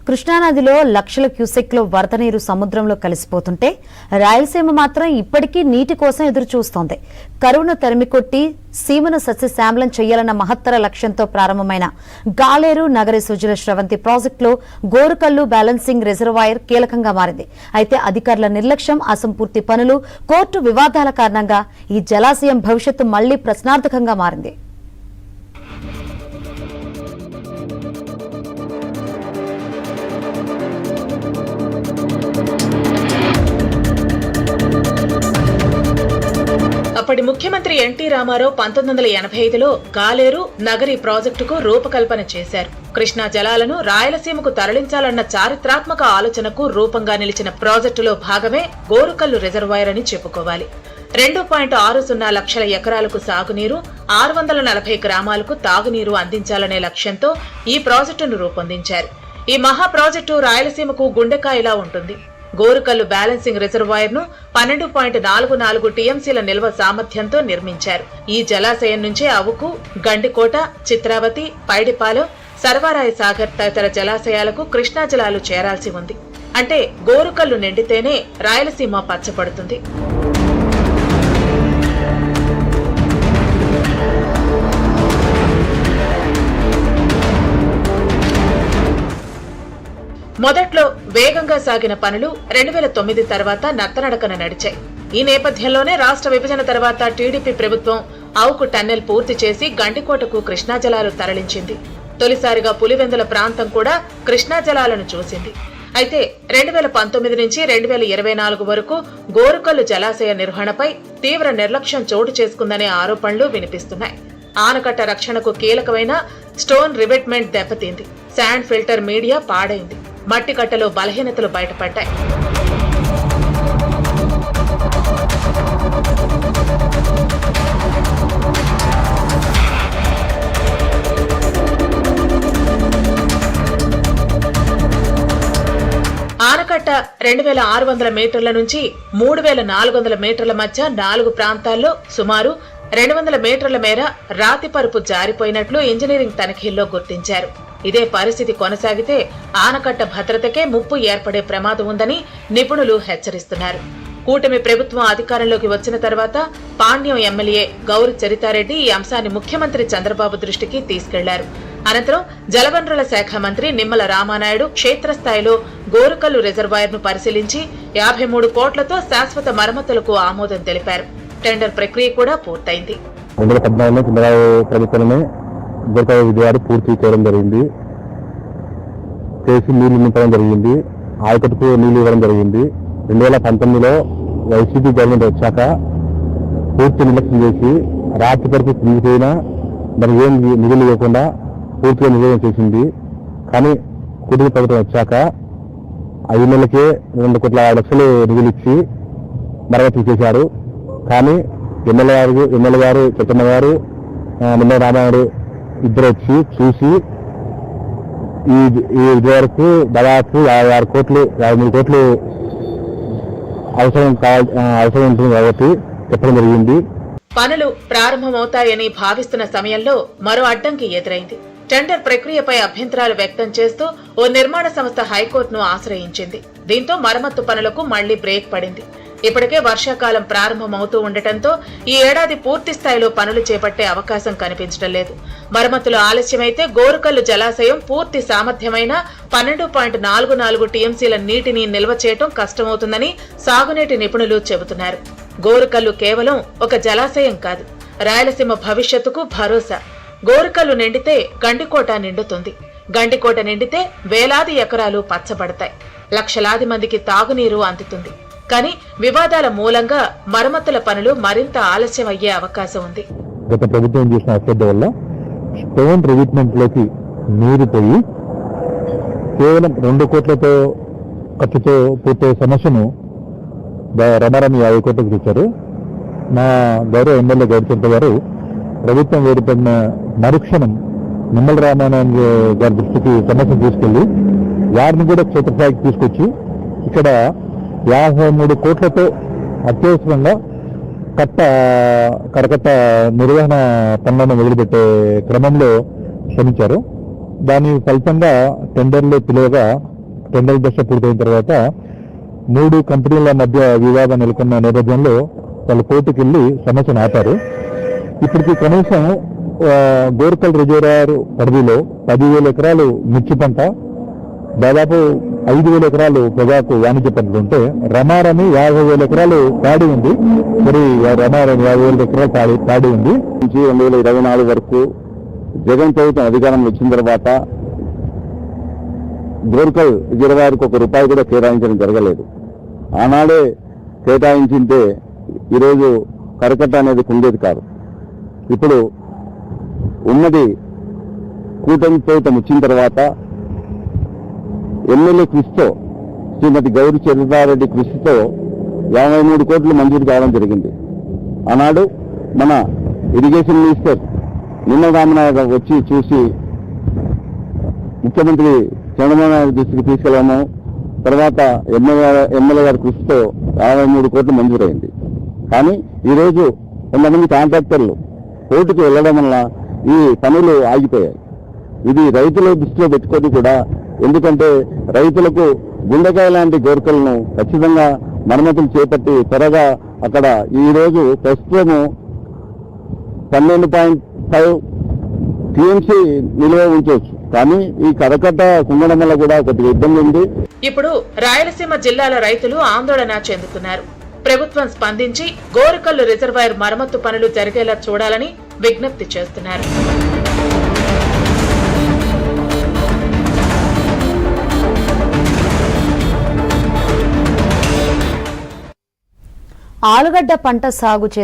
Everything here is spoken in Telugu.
కృష్ణానదిలో లక్షల క్యూసెక్ల వరద నీరు సముద్రంలో కలిసిపోతుంటే రాయలసీమ మాత్రం ఇప్పటికీ నీటి కోసం ఎదురు చూస్తోంది. కరువును తరిమికొట్టి సీమను సస్యశ్యామలం చేయాలన్న మహత్తర లక్ష్యంతో ప్రారంభమైన గాలేరు నగరి సుజల స్రవంతి ప్రాజెక్టులో గోరుకల్లు బ్యాలెన్సింగ్ రిజర్వాయర్ కీలకంగా మారింది. అయితే అధికారుల నిర్లక్ష్యం, అసంపూర్తి పనులు, కోర్టు వివాదాల కారణంగా ఈ జలాశయం భవిష్యత్తు మళ్లీ ప్రశ్నార్థకంగా మారింది. అప్పటి ముఖ్యమంత్రి ఎన్టీ రామారావు 1985లో గాలేరు నగరి ప్రాజెక్టుకు రూపకల్పన చేశారు. కృష్ణా జలాలను రాయలసీమకు తరలించాలన్న చారిత్రాత్మక ఆలోచనకు రూపంగా నిలిచిన ప్రాజెక్టులో భాగమే గోరుకల్లు రిజర్వాయర్ అని చెప్పుకోవాలి. 2.60 లక్షల ఎకరాలకు సాగునీరు, 640 గ్రామాలకు తాగునీరు అందించాలనే లక్ష్యంతో ఈ ప్రాజెక్టును రూపొందించారు. ఈ మహా ప్రాజెక్టు రాయలసీమకు గుండెకాయలా ఉంటుంది. గోరుకల్లు బ్యాలెన్సింగ్ రిజర్వాయర్ ను 12.44 టీఎంసీల నిల్వ సామర్థ్యంతో నిర్మించారు. ఈ జలాశయం నుంచే అవుకు, గండికోట, చిత్రావతి, పైడిపాలెం, సర్వారాయ సాగర్ తదితర జలాశయాలకు కృష్ణా జలాలు చేరాల్సి ఉంది. అంటే గోరుకల్లు నిండితేనే రాయలసీమ పచ్చబడుతుంది. మొదట్లో వేగంగా సాగిన పనులు 2009 తర్వాత నత్తనడకన నడిచాయి. ఈ నేపథ్యంలోనే రాష్ట్ర విభజన తర్వాత టీడీపీ ప్రభుత్వం అవుకు టన్నెల్ పూర్తి చేసి గండికోటకు కృష్ణా జలాలు తరలించింది. తొలిసారిగా పులివెందుల ప్రాంతం కూడా కృష్ణా జలాలను చూసింది. అయితే 2019 నుంచి 2024 వరకు గోరుకల్లు జలాశయ నిర్వహణపై తీవ్ర నిర్లక్ష్యం చోటు చేసుకుందనే ఆరోపణలు వినిపిస్తున్నాయి. ఆనకట్ట రక్షణకు కీలకమైన స్టోన్ రివెట్మెంట్ దెబ్బతింది. శాండ్ ఫిల్టర్ మీడియా పాడైంది. మట్టి కట్టలో బలహీనతలు బయటపడ్డాయి. ఆనకట్ట 2600 మీటర్ల నుంచి 3400 మీటర్ల మధ్య 4 ప్రాంతాల్లో సుమారు 200 మీటర్ల మేర రాతి పరుపు జారిపోయినట్లు ఇంజనీరింగ్ తనిఖీల్లో గుర్తించారు. ఇదే పరిస్థితి కొనసాగితే ఆనకట్ట భద్రతకే ముప్పు ఏర్పడే ప్రమాదం ఉందని నిపుణులు హెచ్చరిస్తున్నారు. కూటమి ప్రభుత్వం అధికారంలోకి వచ్చిన తర్వాత పాండ్యం ఎమ్మెల్యే గౌరి చరితారెడ్డి ఈ అంశాన్ని ముఖ్యమంత్రి చంద్రబాబు దృష్టికి తీసుకెళ్లారు. అనంతరం జలవనరుల శాఖ మంత్రి నిమ్మల రామానాయుడు క్షేత్రస్థాయిలో గోరుకల్లు రిజర్వాయర్ ను పరిశీలించి 53 కోట్లతో శాశ్వత మరమ్మతులకు ఆమోదం తెలిపారు. టెండర్ ప్రక్రియ కూడా పూర్తయింది. విజయవాడ పూర్తి చేయడం జరిగింది. చేసి నీళ్లు నింపడం జరిగింది. ఆయకట్టుకు నీళ్లు ఇవ్వడం జరిగింది. 2019లో వైసీపీ గవర్నమెంట్ వచ్చాక పూర్తి నిర్లక్ష్యం చేసి రాత్రి పరిస్థితి తిరిగిపోయినా మరి ఏం నిధులు ఇవ్వకుండా పూర్తిగా నిర్వహణ చేసింది. కానీ కుటుంబ ప్రభుత్వం వచ్చాక 5 నెలలకే 2,50,00,000 నిధులు ఇచ్చి మరమ్మతులు చేశారు. కానీ ఎమ్మెల్యే గారు చెత్తన్న గారు నిమ్మల రామాయుడు ఇద్దరు వచ్చి చూసి ఇది వరకు దాదాపు 56 కోట్లు 53 కోట్లు అవసరం ఉంటుంది కాబట్టి చెప్పడం జరిగింది. పనులు ప్రారంభమవుతాయని భావిస్తున్న సమయంలో మరో అడ్డంకి ఎదురైంది. టెండర్ ప్రక్రియపై అభ్యంతరాలు వ్యక్తం చేస్తూ ఓ నిర్మాణ సంస్థ హైకోర్టును ఆశ్రయించింది. దీంతో మరమ్మత్తు పనులకు మళ్లీ బ్రేక్ పడింది. ఇప్పటికే వర్షాకాలం ప్రారంభమవుతూ ఉండటంతో ఈ ఏడాది పూర్తి స్థాయిలో పనులు చేపట్టే అవకాశం కనిపించడం లేదు. మరమ్మతులు ఆలస్యమైతే గోరుకల్లు జలాశయం పూర్తి సామర్థ్యమైన 12.44 టీఎంసీల నీటిని నిల్వ చేయడం కష్టమవుతుందని సాగునీటి నిపుణులు చెబుతున్నారు. గోరుకల్లు కేవలం ఒక జలాశయం కాదు, రాయలసీమ భవిష్యత్తుకు భరోసా. గోరుకల్లు నిండితే గండికోట నిండుతుంది. గండికోట నిండితే వేలాది ఎకరాలు పచ్చబడతాయి. లక్షలాది మందికి తాగునీరు అందుతుంది. కానీ వివాదాల మూలంగా మరమ్మతుల పనులు మరింత ఆలస్యం అయ్యే అవకాశం ఉంది. గత ప్రభుత్వం చేసిన అశ్రద్ధ వల్ల స్టోన్ రివిట్మెంట్ లోకి నీరు పోయి కేవలం 2 కోట్లతో ఖర్చుతో పూర్తయ్యే సమస్యను రమారామి 50 కోట్లకు తెచ్చారు. మా గౌరవ ఎమ్మెల్యే గౌరిచంద్ర గారు ప్రభుత్వం వేరుపడిన మరుక్షణం నిమ్మల రామానాయుడు గారి దృష్టికి సమస్యను తీసుకెళ్లి వారిని కూడా క్షేత్రస్థాయికి తీసుకొచ్చి ఇక్కడ 53 కోట్లతో అత్యవసరంగా కరకట్ట నిర్వహణ పనులను మొదలుపెట్టే క్రమంలో శ్రమించారు. దాని ఫలితంగా టెండర్లు పిలువగా టెండర్ దశ పూర్తయిన తర్వాత 3 కంపెనీల మధ్య వివాదం నెలకొన్న నేపథ్యంలో వాళ్ళు కోర్టుకు వెళ్ళి సమస్యను ఆపారు. ఇప్పటికి కనీసం గోర్కల్ రిజర్వాయర్ పరిధిలో 10,000 ఎకరాలు మిర్చి పంట, దాదాపు 5,000 ఎకరాలు పొగాకు వాణిజ్య పంటలు ఉంటే రమారమి 50,000 ఎకరాలు పాడి ఉంది. మరి రమారమి 50,000 ఎకరాలు పాడి ఉంది. 2024 వరకు జగన్ ప్రభుత్వం అధికారంలో వచ్చిన తర్వాత గోర్కల్ రిజర్వాయర్కు ₹1 కూడా కేటాయించడం జరగలేదు. ఆనాడే కేటాయించింటే ఈరోజు కరకట్ట అనేది కుండేది కాదు. ఇప్పుడు ఉన్నది కూటమి ప్రభుత్వం వచ్చిన తర్వాత ఎమ్మెల్యే కృషితో, శ్రీమతి గౌరీ చంద్రారెడ్డి కృషితో 53 కోట్లు మంజూరు కావడం జరిగింది. ఆనాడు మన ఇరిగేషన్ మినిస్టర్ నిన్న రామనాథ్ వచ్చి చూసి ముఖ్యమంత్రి చంద్రబాబు నాయుడు దృష్టికి తీసుకెళ్ళాము. తర్వాత ఎమ్మెల్యే గారి కృషితో 53 కోట్లు మంజూరైంది. కానీ ఈరోజు కొంతమంది కాంట్రాక్టర్లు కోర్టుకు వెళ్లడం వల్ల ఈ పనులు ఆగిపోయాయి. ఇది రైతుల దృష్టిలో పెట్టుకొని కూడా, ఎందుకంటే రైతులకు గుండెకాయ లాంటి గోర్కలను ఖచ్చితంగా మరమ్మతులు చేపట్టి త్వరగా అక్కడ ఈరోజు ప్రస్తుతము 12.5 టీఎంసీ నిల్వ ఉంచవచ్చు. కానీ ఈ కరకట్ట కుంగడం వల్ల కూడా కొద్దిగా ఇబ్బంది ఉంది. ఇప్పుడు రాయలసీమ జిల్లాల రైతులు ఆందోళన చెందుతున్నారు. ప్రభుత్వం స్పందించి గోరకల్లు రిజర్వాయర్ మరమ్మతు పనులు జరిగేలా చూడాలని విజ్ఞప్తి చేస్తున్నారు. ఆలుగడ్డ పంట సాగు